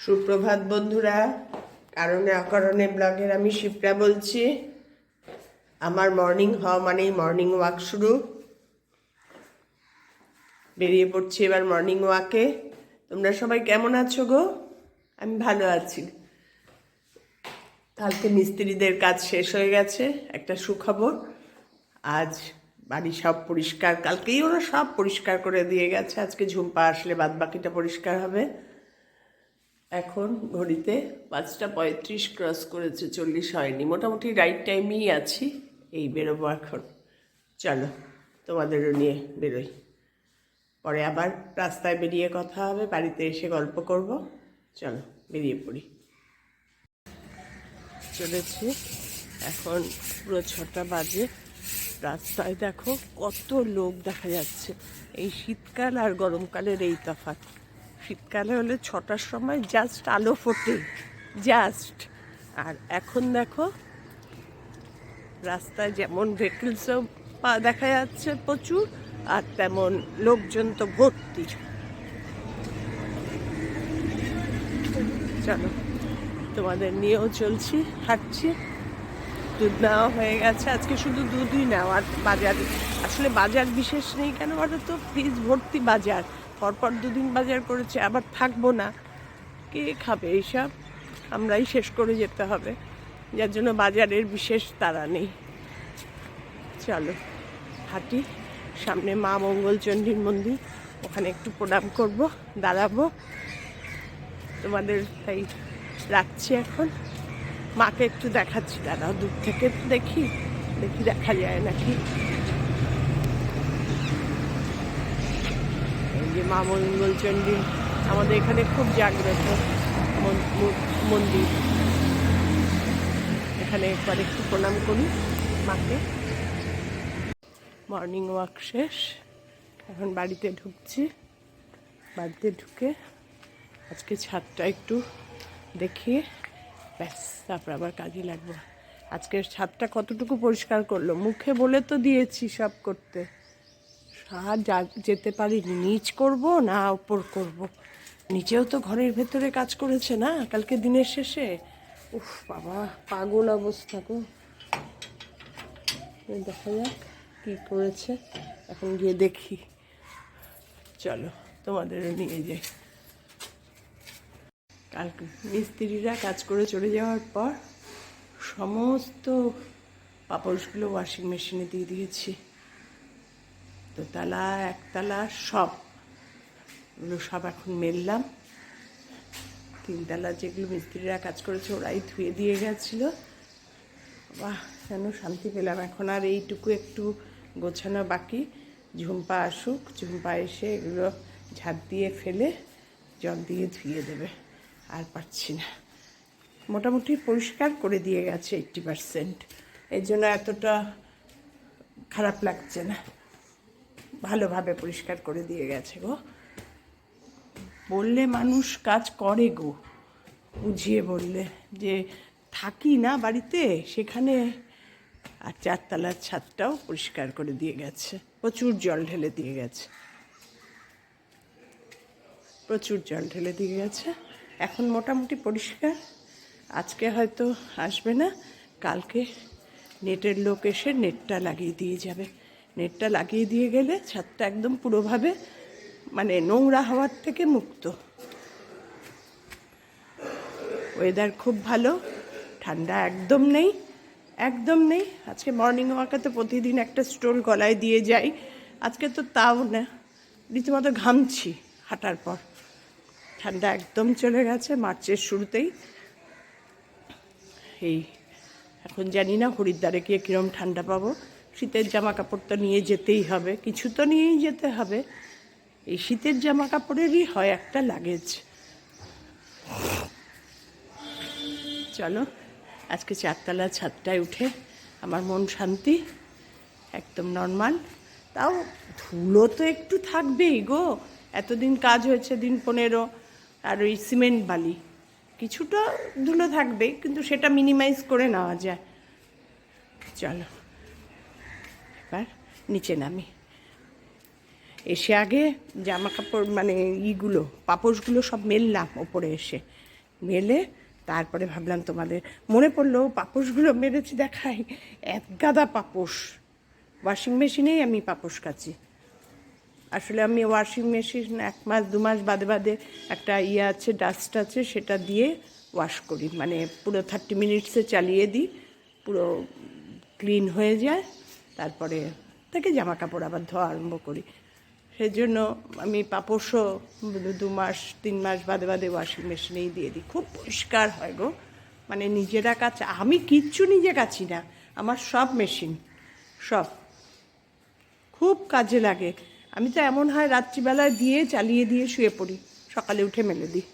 সুপ্রভাত বন্ধুরা, কারণে অকারণে ব্লগের আমি শিপ্রা বলছি। আমার মর্নিং হওয়া মানেই মর্নিং ওয়াক শুরু। বেরিয়ে পড়ছি এবার মর্নিং ওয়াকে। তোমরা সবাই কেমন আছো গো? আমি ভালো আছি। কালকে মিস্ত্রিদের কাজ শেষ হয়ে গেছে, একটা সুখবর। আজ বাড়ি সব পরিষ্কার, কালকেই ওরা সব পরিষ্কার করে দিয়ে গেছে। আজকে ঝুম্পা আসলে বাদ বাকিটা পরিষ্কার হবে। এখন ঘড়িতে 5:35 ক্রস করেছে, 40 হয়নি। মোটামুটি রাইট টাইমেই আছি। এই বেরোবো এখন। চলো তোমাদেরও নিয়ে বেরোই, পরে আবার রাস্তায় বেরিয়ে কথা হবে, বাড়িতে এসে গল্প করব। চলো বেরিয়ে পড়ি। চলেছি, এখন পুরো 6টা বাজে। রাস্তায় দেখো কত লোক দেখা যাচ্ছে। এই শীতকাল আর গরমকালের এই তফাৎ। শীতকালে হলে 6টার সময় জাস্ট আলো ফোটে, জাস্ট। আর এখন দেখো রাস্তায় যেমন ভেহিকলসও দেখা যাচ্ছে প্রচুর, আর তেমন লোকজন তো ভর্তি। চলো তোমাদের নিয়েও চলছি, হাঁটছি। দুধ নেওয়া হয়ে গেছে, আজকে শুধু দুধই নেওয়া। বাজার আসলে বাজার বিশেষ নেই, কেন বলো তো, ফ্রিজ ভর্তি বাজার। পরপর দুদিন বাজার করেছে, আবার থাকবো না। কে খাবে এইসব? আমরাই শেষ করে যেতে হবে, যার জন্য বাজারের বিশেষ তাড়া নেই। চলো হাঁটি। সামনে মা মঙ্গলচণ্ডীর মন্দির, ওখানে একটু প্রণাম করব, দাঁড়াবো। তোমাদের তাই রাখছি এখন। মাকে একটু দেখাচ্ছি, দাঁড়াও, দূর থেকে দেখি দেখা যায় নাকি। এই যে মা মঙ্গলচণ্ডী, আমাদের এখানে খুব জাগ্রত মন্দির। এখানে একবার একটু প্রণাম করি মাকে। মর্নিং ওয়াক শেষ, এখন বাড়িতে ঢুকছি। বাড়িতে ঢুকে আজকে ছাদটা একটু দেখিয়ে ব্যাস, তারপর আবার কাজে লাগবো। আজকের ছাদটা কতটুকু পরিষ্কার করলো, মুখে বলে তো দিয়েছি সব করতে, আর যেতে পারিনি। নিচ করব না উপর করব। নিচেও তো ঘরের ভেতরে কাজ করেছে না কালকে দিনের শেষে। উফ বাবা, পাগল অবস্থা গো। দেখা যাক কি করেছে, এখন গিয়ে দেখি। চলো তোমাদেরও নিয়ে যাই। কালকে মিস্ত্রিরা কাজ করে চলে যাওয়ার পর সমস্ত পাপোশগুলো ওয়াশিং মেশিনে দিয়ে দিয়েছি। দোতলা একতলা সবগুলো সব এখন মেললাম। 3তলা যেগুলো মিস্ত্রিরা কাজ করেছে ওরাই ধুয়ে দিয়ে গেছিল। বাহ, যেন শান্তি পেলাম। এখন আর এইটুকু একটু গোছানো বাকি। ঝুম্পা আসুক, ঝুম্পা এসে এগুলো ঝাড় দিয়ে ফেলে জল দিয়ে ধুয়ে দেবে। আর পারছি না। মোটামুটি পরিষ্কার করে দিয়ে গেছে 80%, এর জন্য এতটা খারাপ লাগছে না। ভালোভাবে পরিষ্কার করে দিয়ে গেছে গো। বললে মানুষ কাজ করে গো, বুঝিয়ে বললে। যে থাকি না বাড়িতে, সেখানে। আর 4তলার ছাদটাও পরিষ্কার করে দিয়ে গেছে, প্রচুর জল ঢেলে দিয়ে গেছে, প্রচুর জল ঢেলে দিয়ে গেছে। এখন মোটামুটি পরিষ্কার। আজকে হয়তো আসবে না, কালকে নেটের লোক এসে নেটটা লাগিয়ে দিয়ে যাবে। নেটটা লাগিয়ে দিয়ে গেলে ছাদটা একদম পুরোভাবে মানে নোংরা হওয়ার থেকে মুক্ত। ওয়েদার খুব ভালো, ঠান্ডা একদম নেই, একদম নেই। আজকে মর্নিং ওয়াকে তো প্রতিদিন একটা স্টোল গলায় দিয়ে যাই, আজকে তো তাও না। রীতিমতো ঘামছি হাঁটার পর। ঠান্ডা একদম চলে গেছে মার্চের শুরুতেই। এই এখন জানি না হরিদ্বারে গিয়ে কীরকম ঠান্ডা পাবো। শীতের জামা কাপড় তো নিয়ে যেতেই হবে, কিছু তো নিয়েই যেতে হবে। এই শীতের জামা কাপড়েরই হয় একটা লাগেজ। চলো আজকে 4তলা ছাদটায় উঠে আমার মন শান্তি, একদম নর্মাল। তাও ধুলো তো একটু থাকবেই গো, এতদিন কাজ হয়েছে, দিন 15। আর ওই সিমেন্ট বালি কিছুটা ধুলো থাকবেই, কিন্তু সেটা মিনিমাইজ করে নেওয়া যায়। চলো এবার নিচে নামি। এসে আগে জামা কাপড় মানে পাপোশগুলো সব মেললাম ওপরে এসে। মেলে তারপরে ভাবলাম তোমাদের মনে পড়লো পাপোশগুলো মেরেছি দেখাই। এক গাদা পাপোশ, ওয়াশিং মেশিনেই আমি পাপোশ কাচি। আসলে আমি ওয়াশিং মেশিন 1 মাস 2 মাস বাদে বাদে একটা আছে, ডাস্ট আছে, সেটা দিয়ে ওয়াশ করি, মানে পুরো 30 মিনিটসে চালিয়ে দিই, পুরো ক্লিন হয়ে যায়, তারপরে থেকে জামা কাপড় আবার ধোয়া আরম্ভ করি। সেই জন্য আমি পাপোশও 2 মাস 3 মাস বাদে বাদে ওয়াশিং মেশিনেই দিয়ে দিই। খুব পরিষ্কার হয় গো, মানে নিজেরা কাচা, আমি কিচ্ছু নিজে কাচি না, আমার সব মেশিন, সব খুব কাজে লাগে। আমি তো এমন হয় রাত্রিবেলায় দিয়ে চালিয়ে দিয়ে শুয়ে পড়ি, সকালে উঠে মেলে দিই,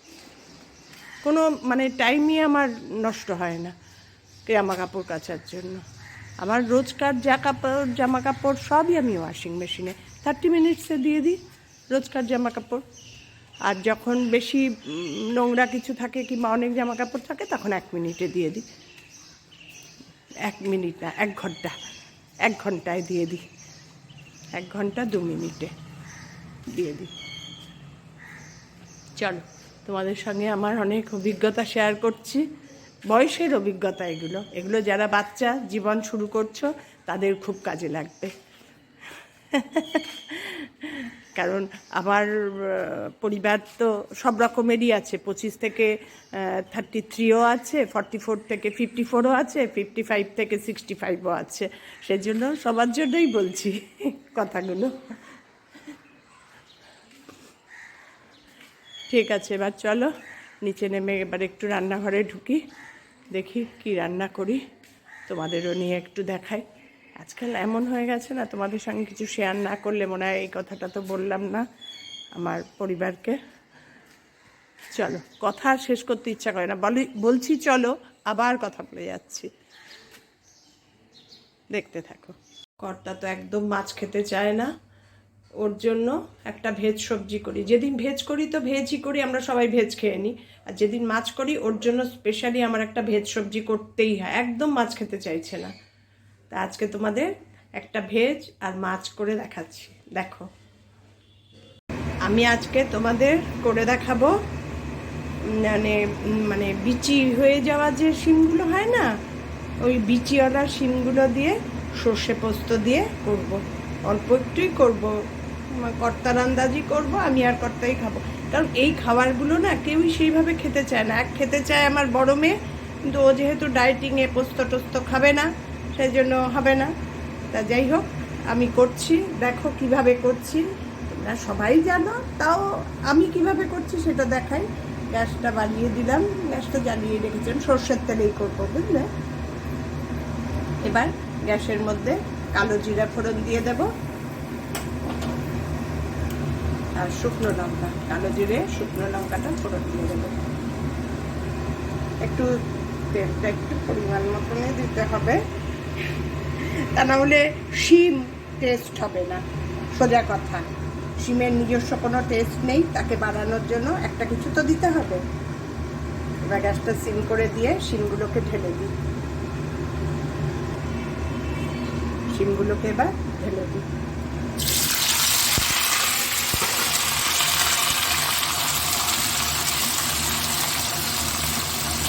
কোনো মানে টাইমই আমার নষ্ট হয় না জামা কাপড় কাচার জন্য। আমার রোজকার জামা কাপড় সবই আমি ওয়াশিং মেশিনে 30 মিনিটসে দিয়ে দিই, রোজকার জামা কাপড়। আর যখন বেশি নোংরা কিছু থাকে কিংবা অনেক জামা কাপড় থাকে তখন 1 মিনিটে দিয়ে দিই, 1 মিনিট না 1 ঘন্টা, 1 ঘন্টায় দিয়ে দিই, 1 ঘন্টা 2 মিনিটে দিয়ে দিই। চলো, তোমাদের সঙ্গে আমার অনেক অভিজ্ঞতা শেয়ার করছি, বয়সের অভিজ্ঞতা। এগুলো যারা বাচ্চা জীবন শুরু করছো তাদের খুব কাজে লাগবে। কারণ আমার পরিবার তো সব রকমেরই আছে, 25 থেকে 33ও আছে, 44 থেকে 54ও আছে, 55 থেকে 65ও আছে, সেজন্য সবার জন্যই বলছি কথাগুলো। ঠিক আছে, এবার চলো নিচে নেমে এবার একটু রান্নাঘরে ঢুকি, দেখি কি রান্না করি, তোমাদেরও নিয়ে একটু দেখাই। আজকাল এমন হয়ে গেছে না, তোমাদের সঙ্গে কিছু শেয়ার না করলে মনে হয় এই কথাটা তো বললাম না আমার পরিবারকে। চলো, কথা শেষ করতে ইচ্ছা করে না, বলছি চলো, আবার কথা বলে যাচ্ছি, দেখতে থাকো। কর্তা তো একদম মাছ খেতে চায় না, ওর জন্য একটা ভেজ সবজি করি। যেদিন ভেজ করি তো ভেজই করি, আমরা সবাই ভেজ খেয়ে নিই। আর যেদিন মাছ করি ওর জন্য স্পেশালি আমার একটা ভেজ সবজি করতেই হয়, একদম মাছ খেতে চাইছে না। তা আজকে তোমাদের একটা ভেজ আর মাছ করে দেখাচ্ছি, দেখো। আমি আজকে তোমাদের করে দেখাবো মানে বিচি হয়ে যাওয়া যে শিমগুলো হয় না, ওই বিচিওয়ালা শিমগুলো দিয়ে সর্ষে পোস্ত দিয়ে করব। অল্প একটুই করব, কর্তার আন্দাজই করব, আমি আর কর্তাই খাবো। কারণ এই খাবারগুলো না কেউই সেইভাবে খেতে চায় না। খেতে চায় আমার বড় মেয়ে, কিন্তু ও যেহেতু ডায়েটিংয়ে পোস্ত টোস্ত খাবে না, সেই জন্য হবে না। তা যাই হোক, আমি করছি, দেখো কিভাবে করছি, তোমরা সবাই জানো, তাও আমি কিভাবে করছি সেটা দেখাই। গ্যাসটা বাড়িয়ে দিলাম, গ্যাসটা জ্বালিয়ে রেখেছেন, সর্ষের তেলেই করবো, বুঝলে। এবার গ্যাসের মধ্যে কালো জিরা ফোড়ন দিয়ে দেব, আর শুকনো লঙ্কা, কালো জিরে শুকনো লঙ্কাটা ফোড়ন দিয়ে দেবো। একটু তেলটা একটু পরিমাণ মতনই দিতে হবে, তা না হলে শিম টেস্ট হবে না, সোজা কথা। শিমের নিজস্ব কোনো টেস্ট নেই, তাকে বাড়ানোর জন্য একটা কিছু তো দিতে হবে। এবার গ্যাসটা সিম করে দিয়ে শিমগুলোকে ঢেলে দিই, শিমগুলোকে এবার ঢেলে দিই।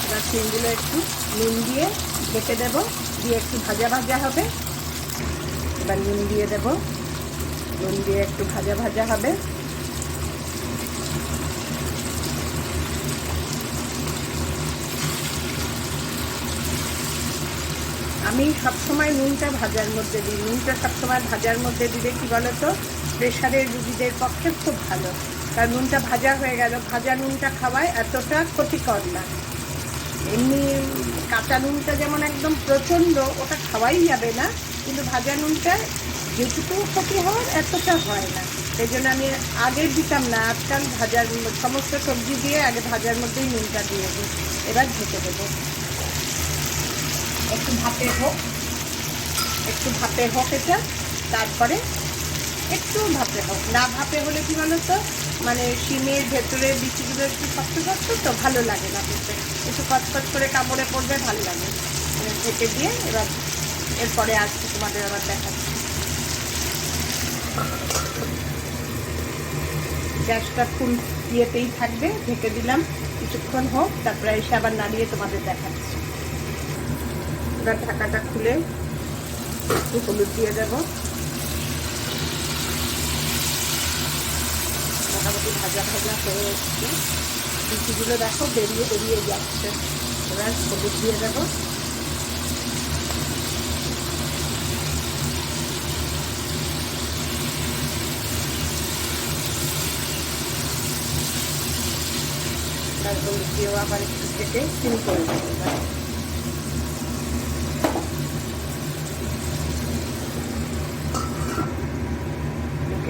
এবার শিমগুলো একটু নুন দিয়ে ঢেকে দেবো, দিয়ে একটু ভাজা ভাজা হবে। এবার নুন দিয়ে দেবো, নুন দিয়ে একটু ভাজা ভাজা হবে। আমি সবসময় নুনটা ভাজার মধ্যে দিই, নুনটা সবসময় ভাজার মধ্যে দিলে কি বলতো, প্রেশারের রুগীদের পক্ষে খুব ভালো। কারণ নুনটা ভাজা হয়ে গেল, ভাজা নুনটা খাওয়ায় এতটা ক্ষতিকর না। এমনি কাঁচা নুনটা যেমন একদম প্রচণ্ড, ওটা খাওয়াই যাবে না, কিন্তু ভাজা নুনটা যেটুকু ক্ষতি হওয়ার এতটা হয় না। সেই জন্য আমি আগে দিতাম না, আজকাল ভাজার সমস্ত সবজি দিয়ে আগে ভাজার মধ্যেই নুনটা দিয়ে দিই। এবার ঢেকে দেবো, একটু ভাপে হোক, একটু ভাপে হোক এটা, তারপরে একটু ভাপে হোক। না ভাপে হলে কি বলো তো, মানে শিমের ভেতরের বিচিগুলো একটু শক্ত শক্ত তো ভালো লাগে না খেতে, একটু কচকচ করে কামড়ে পড়বে, ভালো লাগে। ঢেকে দিয়ে এবার এরপরে আসছি তোমাদের আবার দেখাচ্ছি। গ্যাসটা ফুল ইয়েতেই থাকবে, ঢেকে দিলাম। কিছুক্ষণ হোক, তারপরে এসে আবার নাড়িয়ে তোমাদের দেখাচ্ছি। এবার ঢাকাটা খুলে একটু হলুদ দিয়ে দেবো। মোটামুটি ভাজা ভাজা হয়ে এসছে, লুচিগুলো দেখো বেরিয়ে বেরিয়ে যাচ্ছে। এবার হলুদ দিয়ে দেবো। তারপর লুচিও আবার একটু কেটে সিম করে দেবো।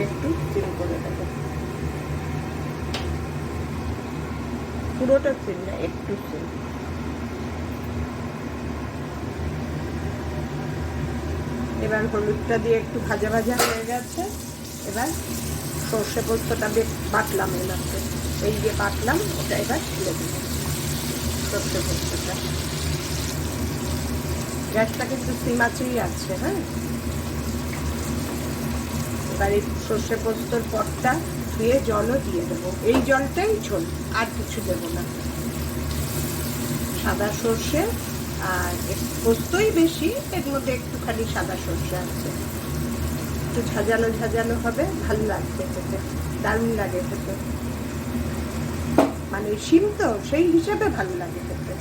একটু সিম করে দেবো, পুরোটা সিম না, একটু সিম। এবার হলুদটা দিয়ে একটু ভাজা ভাজা হয়ে গেছে। এবার সর্ষে পোস্তটা বাটলাম, এলাকে এই যে বাটলাম ওটা এবার ঢেলে দেবো। সর্ষে পোস্তটা, গ্যাসটা কিন্তু সিম আঁচেই আছে। হ্যাঁ, এবার এই সর্ষে পোস্তর পটটা ধুয়ে জলও দিয়ে দেবো। এই জলটাই ঝোল, আর কিছু দেবো না। সাদা সর্ষে আর পোস্তই বেশি, এর মধ্যে একটুখানি সাদা সর্ষে আছে। একটু ঝাঁঝালো ঝাঁঝালো হবে, ভালো লাগবে খেতে, দারুণ লাগে খেতে। মানে শিম তো সেই হিসাবে ভালো লাগে খেতে।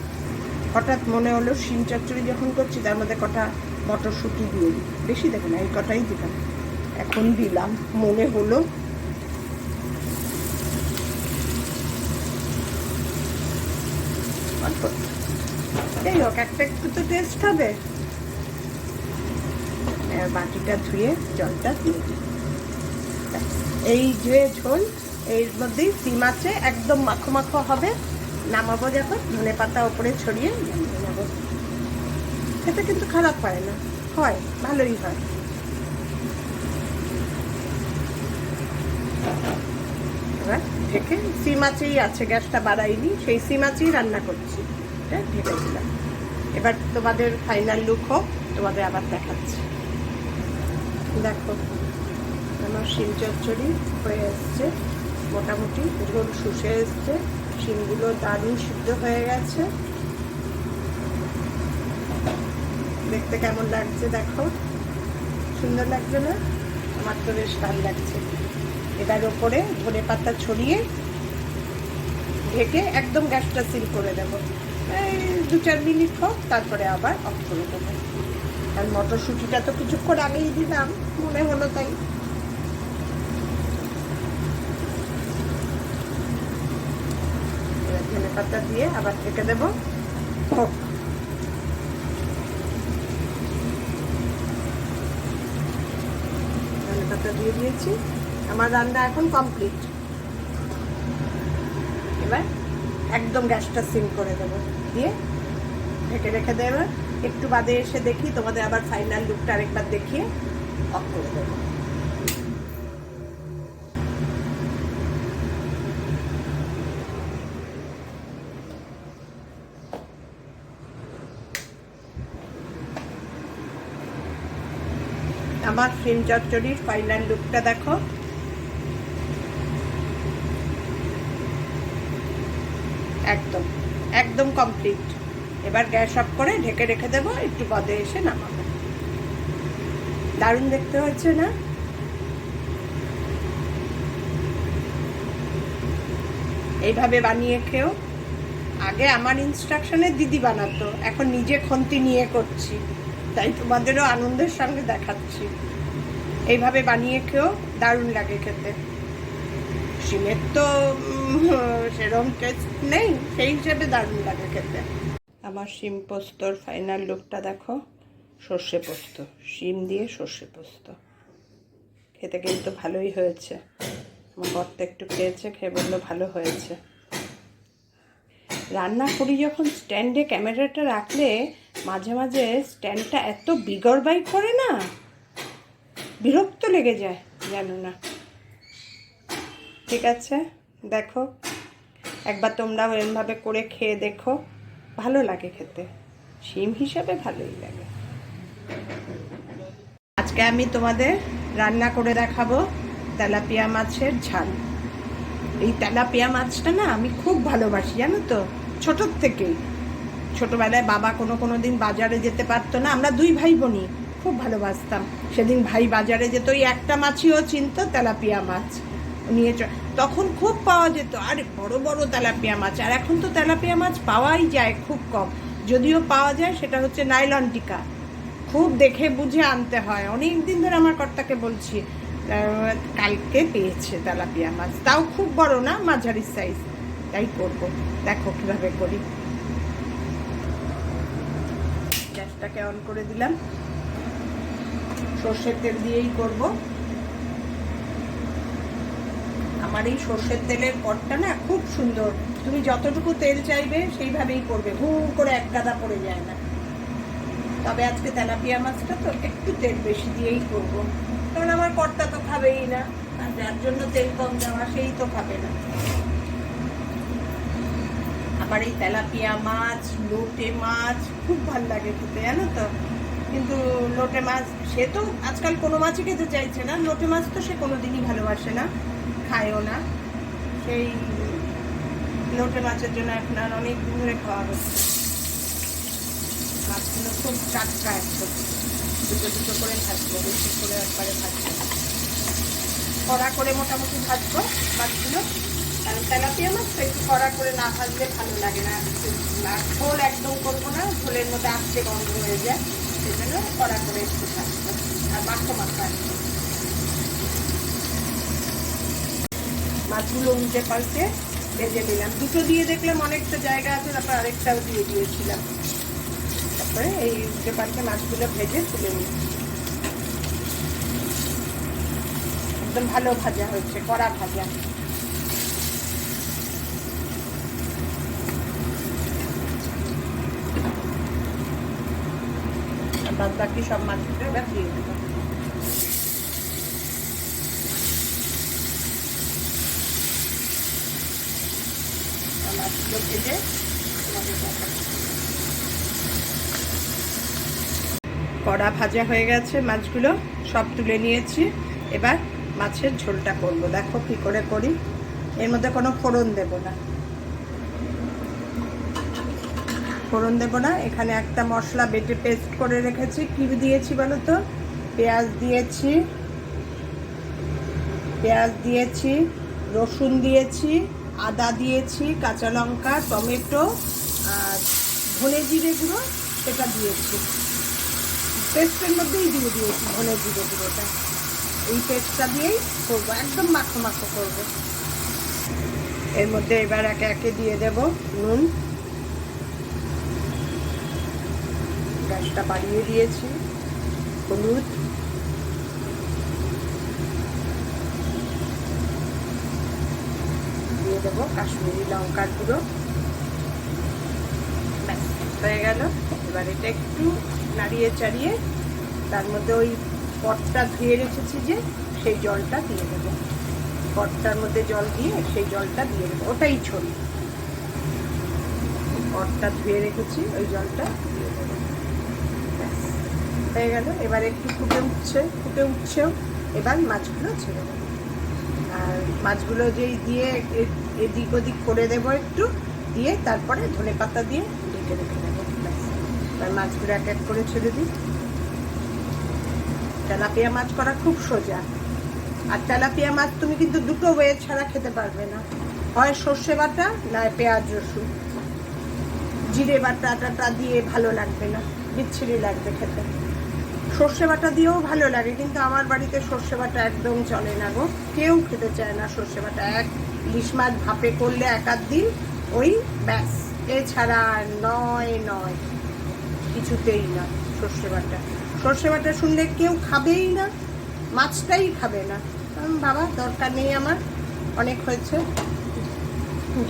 হঠাৎ মনে হলো শিম চচ্চড়ি যখন করছি তার মধ্যে কটা মটরশুঁটি দিয়ে দিই, বেশি দেবো না, এই কটাই দিলাম, এখন দিলাম, মনে হলো। যাই হোক, একটা একটু তো টেস্ট হবে। বাটিটা ধুয়ে জলটা দিয়ে দিই। এই যে ঝোল, এর মধ্যেই সিম আছে, একদম মাখো মাখো হবে। নামাবো যখন ধনেপাতা ওপরে ছড়িয়ে নামিয়ে নেবো। খেতে কিন্তু খারাপ হয় না, হয় ভালোই হয়। এবার ঢেকে, সিম আঁচেই আছে, গ্যাসটা বাড়াইনি, সেই সিম আঁচেই রান্না করছি, ঢেকে দিলাম। এবার তোমাদের ফাইনাল লুক হোক, তোমাদের আবার দেখাচ্ছি। দেখো আমার শিম চচ্চড়ি হয়ে এসছে, মোটামুটি ঝোল শুষে এসছে, শিমগুলো দারুণ সিদ্ধ হয়ে গেছে। দেখতে কেমন লাগছে দেখো, সুন্দর লাগছে না? আমার তো বেশ ভালো লাগছে। এটার ওপরে ধনেপাতা ছড়িয়ে ঢেকে একদম গ্যাসটা সিল করে দেবো। এই 2-4 মিনিট হোক, তারপরে আবার অফ করে দেবো। আর মটরশুঁটিটা তো কিছুক্ষণ আগেই দিলাম, মনে হলো তাই। ধনেপাতা দিয়ে আবার ঢেকে দেবো, হোক। ধনেপাতা দিয়ে দিয়েছি, আমার রান্না এখন কমপ্লিট। এবার একদম গ্যাসটা সিম করে দেবো, দিয়ে ঢেকে রেখে দেবো। একটু বাদে এসে দেখি, তোমাদের আবার ফাইনাল লুকটা আরেকবার দেখিয়ে অফ করে দেবো। আমার শিম চচ্চড়ির ফাইনাল লুকটা দেখো, একদম একদম কমপ্লিট। এবার গ্যাস অফ করে ঢেকে রেখে দেবো, একটু বাদে এসে নামাবো। দারুণ দেখতে হচ্ছে না? এইভাবে বানিয়ে খেও। আগে আমার ইনস্ট্রাকশনে দিদি বানাতো, এখন নিজে খুন্তি নিয়ে করছি, তাই তোমাদেরও আনন্দের সঙ্গে দেখাচ্ছি। এইভাবে বানিয়ে খেও, দারুণ লাগে খেতে। শিমের তো সেরকম টেস্ট নেই, সেই হিসেবে দারুণ লাগে খেতে। আমার শিম পোস্তর ফাইনাল লুকটা দেখো, সর্ষে পোস্ত, শিম দিয়ে সর্ষে পোস্ত। খেতে কিন্তু ভালোই হয়েছে। আমার বরটা একটু খেয়েছে, খেয়ে বললো ভালো হয়েছে। রান্না করি যখন স্ট্যান্ডে ক্যামেরাটা রাখলে মাঝে মাঝে স্ট্যান্ডটা এত বিগড়বাই করে না, বিরক্ত লেগে যায়, জানো না? ঠিক আছে, দেখো একবার তোমরাও এরমভাবে করে খেয়ে দেখো, ভালো লাগে খেতে, শিম হিসাবে ভালোই লাগে। আজকে আমি তোমাদের রান্না করে দেখাবো তেলাপিয়া মাছের ঝাল। এই তেলাপিয়া মাছটা না আমি খুব ভালোবাসি, জানো তো, ছোটোর থেকেই। ছোটোবেলায় বাবা কোনো দিন বাজারে যেতে পারতো না, আমরা দুই ভাই বোনই খুব ভালোবাসতাম। সেদিন ভাই বাজারে যেত, ওই একটা মাছইও চিনত, তেলাপিয়া মাছ নিয়ে তখন খুব পাওয়া যেত, আর বড় বড় তেলাপিয়া মাছ। আর এখন তো তেলাপিয়া মাছ পাওয়াই যায় খুব কম, যদিও পাওয়া যায় সেটা হচ্ছে নাইলন টিকা, খুব দেখে বুঝে আনতে হয়। অনেক দিন ধরে আমার কর্তাকে বলছি, কালকে পেয়েছে তেলাপিয়া মাছ, তাও খুব বড় না, মাঝারি সাইজ। তাই করবো, দেখো কীভাবে করি। গ্যাসটাকে অন করে দিলাম, সর্ষের তেল দিয়েই করব। আমার এই সর্ষের তেলের পটটা না খুব সুন্দর, তুমি যতটুকু তেল চাইবে সেইভাবেই করবে, হু করে এক গাদা পড়ে যায় না। তবে আজকে তেলাপিয়া মাছটা তো একটু তেল বেশি দিয়েই করব, কারণ আমার কর্তা তো খাবেই না, আর যার জন্য তেল কম দেওয়া সেই তো খাবে না। আমার এই তেলাপিয়া মাছ, লোটে মাছ খুব ভালো লাগে খেতে, জানো তো। কিন্তু লোটে মাছ সে তো আজকাল কোনো মাছই খেতে চাইছে না, লোটে মাছ তো সে কোনোদিনই ভালোবাসে না, খায়ও না। সেই লোটে মাছের জন্য এখন আর অনেক দিন ধরে খাওয়া হচ্ছে। মাছগুলো খুব টাটকা, একদম দুটো দুটো করে ভাজবো, বেশি করে একবারে ভাজবো, কড়া করে মোটামুটি ভাজবো মাছগুলো। কারণ তেলাপিয়া মাছ তো একটু কড়া করে না ভাজলে ভালো লাগে না, ঝোল একদম করবো না, ঝোলের মধ্যে আস্তে গন্ধ হয়ে যায়, সেই জন্য কড়া করে একটু ভাজবো আর মাখো মাখা। মাছগুলো উল্টে পাল্টে ভেজে দিলাম, দুটো দিয়ে দেখলাম অনেকটা জায়গা আছে, তারপর আরেকটাও দিয়ে দিয়েছিলাম। তারপরে এই উল্টে পাল্টে মাছগুলো ভেজে তুলে নিই। একদম ভালো ভাজা হয়েছে, কড়া ভাজা। বাদ বাকি সব মাছগুলো এবার দিয়ে দেব। মাছগুলো ভেজে তোমাদের দেখাচ্ছি। কড়া ভাজা হয়ে গেছে, মাছগুলো সব তুলে নিয়েছি। এবার মাছের ঝোলটা করব, দেখো কি করে করি। এর মধ্যে কোনো ফোড়ন দেব না, ফোড়ন দেব না। এখানে একটা মশলা বেটে পেস্ট করে রেখেছি। কি দিয়েছি বলো তো? পেঁয়াজ দিয়েছি, রসুন দিয়েছি, আদা দিয়েছি, কাঁচা লঙ্কা, টমেটো আর ধনে জিরে গুঁড়ো সেটা দিয়েছি। পেস্টের মধ্যেই দিয়ে দিয়েছি ধনে জিরে গুঁড়োটা। এই পেস্টটা দিয়েই করবো, একদম মাখো মাখো করবো। এর মধ্যে এবার একে একে দিয়ে দেব নুন, গ্যাসটা বাড়িয়ে দিয়েছি, হলুদ, দিয়ে দেবো কাশ্মীরি লঙ্কার গুঁড়ো। ব্যাস হয়ে গেল। এবার এটা একটু নাড়িয়ে চাড়িয়ে তার মধ্যে ওই পটটা ধুয়ে রেখেছি যে, সেই জলটা দিয়ে দেবো। পটটার মধ্যে জল দিয়ে সেই জলটা দিয়ে দেবো, ওটাই ছোট। পটটা ধুয়ে রেখেছি, ওই জলটা দিয়ে দেবো। হয়ে গেল। এবার একটু ফুটে উঠছেও। এবার মাছগুলো ছেড়ে দেবো, আর মাছগুলো যেই দিয়ে এদিক ওদিক করে দেবো একটু, দিয়ে তারপরে ধনে পাতা দিয়ে ঢেকে রেখে দেবো। এবার মাছগুলো এক এক করে ছেড়ে দিই। তেলাপিয়া মাছ করা খুব সোজা। আর তেলাপিয়া মাছ তুমি কিন্তু দুটো ওয়ে ছাড়া খেতে পারবে না, হয় সর্ষে বাটা না পেঁয়াজ রসুন। জিরে বাটাটা দিয়ে ভালো লাগবে না, বিচ্ছিরি লাগবে খেতে। সর্ষে বাটা দিয়েও ভালো লাগে, কিন্তু আমার বাড়িতে সর্ষে বাটা একদম চলে না গো, কেউ খেতে চায় না সর্ষে বাটা। এক ইলিশ মাছ ভাপে করলে এক আধ দিন, ওই ব্যাস, এছাড়া নয় কিছুতেই না। সর্ষে বাটা শুনলে কেউ খাবেই না, মাছটাই খাবে না। বাবা দরকার নেই, আমার অনেক হয়েছে,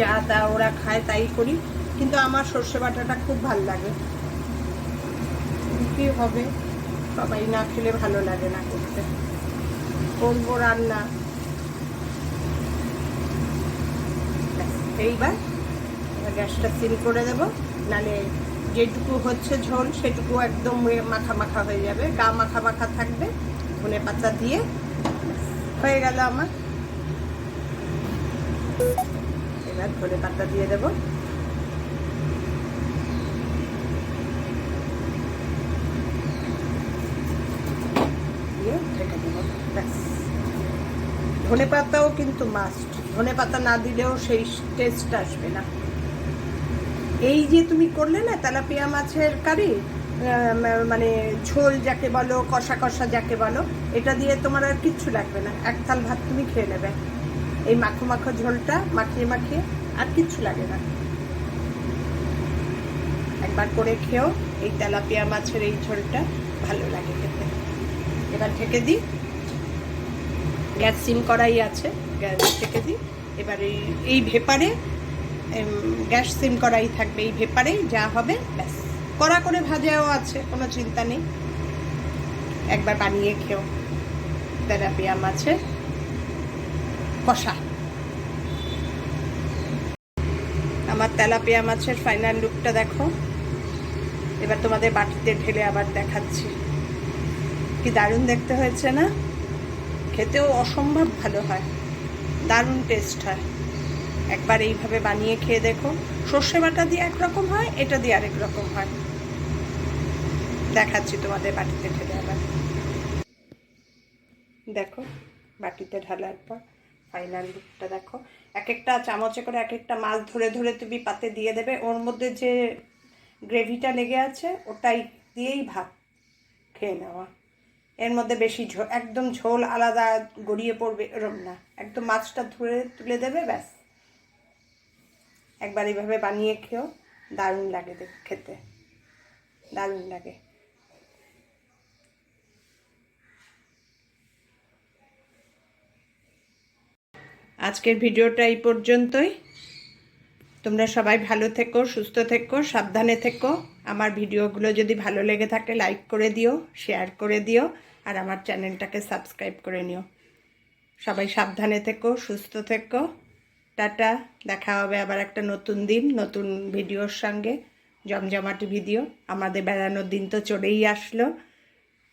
যা তা ওরা খায় তাই করি। কিন্তু আমার সর্ষে বাটাটা খুব ভালো লাগে। কি হবে, সবাই না খেলে ভালো লাগে না করতে, করবো রান্না। এইবার গ্যাসটা সিম করে দেবো, নালে যেটুকু হচ্ছে ঝোল সেটুকু একদম মাখা মাখা হয়ে যাবে, গা মাখা মাখা থাকবে। ধনে পাতা দিয়ে হয়ে গেল আমার। এবার ধনে পাতা দিয়ে দেবো। দিয়ে ঢেকে দেবো, ব্যাস। ধনে পাতাও কিন্তু মাস্ট, ধনে পাতা না দিলেও সেই টেস্ট আসবে না। এই যে তুমি করলে না তেলাপিয়া মাছের কারি, মানে ঝোল যাকে বলো, কষা কষা যাকে বলো, এটা দিয়ে তোমার আর কিচ্ছু লাগবে না, এক থাল ভাত তুমি খেয়ে নেবে। এই মাখো মাখো ঝোলটা মাখিয়ে মাখিয়ে আর কিচ্ছু লাগে না। একবার করে খেও, এই তেলাপিয়া মাছের এই ঝোলটা ভালো লাগে খেতে। এবার ঢেকে দিই, গ্যাস সিম করাই আছে, গ্যাস ঢেকে দিই। এবার এই ভেপারে, গ্যাস সিম করাই থাকবে, এই ভেপারেই যা হবে ব্যাস। কড়া করে ভাজাও আছে, কোনো চিন্তা নেই। একবার বানিয়ে খেও তেলাপিয়া মাছের কষা। আমার তেলাপিয়া মাছের ফাইনাল লুকটা দেখো। এবার তোমাদের বাটিতে ঢেলে আবার দেখাচ্ছি। কি দারুণ দেখতে হয়েছে না? খেতেও অসম্ভব ভালো হয়, দারুণ টেস্ট হয়। একবার এইভাবে বানিয়ে খেয়ে দেখো। সর্ষে বাটা দিয়ে একরকম হয়, এটা দিয়ে আরেক রকম হয়। দেখাচ্ছি তোমাদের বাটিতে ঢেলে আবার। দেখো বাটিতে ঢালার পর ফাইনাল লুকটা দেখো। এক একটা চামচে করে এক একটা মাছ ধরে ধরে তুমি পাতে দিয়ে দেবে। ওর মধ্যে যে গ্রেভিটা লেগে আছে ওটাই দিয়েই ভাত খেয়ে নেওয়া। এর মধ্যে বেশি একদম ঝোল আলাদা গড়িয়ে পড়বে এরম না, একদম মাছটা ধরে তুলে দেবে, ব্যাস। একবার এইভাবে বানিয়ে খেও, দারুণ লাগে খেতে, দারুণ লাগে। আজকের ভিডিওটা এই পর্যন্তই। তোমরা সবাই ভালো থেকো, সুস্থ থেকো, সাবধানে থেকো। আমার ভিডিওগুলো যদি ভালো লেগে থাকে লাইক করে দিও, শেয়ার করে দিও, আর আমার চ্যানেলটাকে সাবস্ক্রাইব করে নিও। সবাই সাবধানে থেকো, সুস্থ থেকো। টাটা। দেখা হবে আবার একটা নতুন দিন, নতুন ভিডিওর সঙ্গে, জমজমাটি ভিডিও। আমাদের বেড়ানোর দিন তো চলেই আসলো।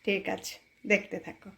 ঠিক আছে, দেখতে থাকো।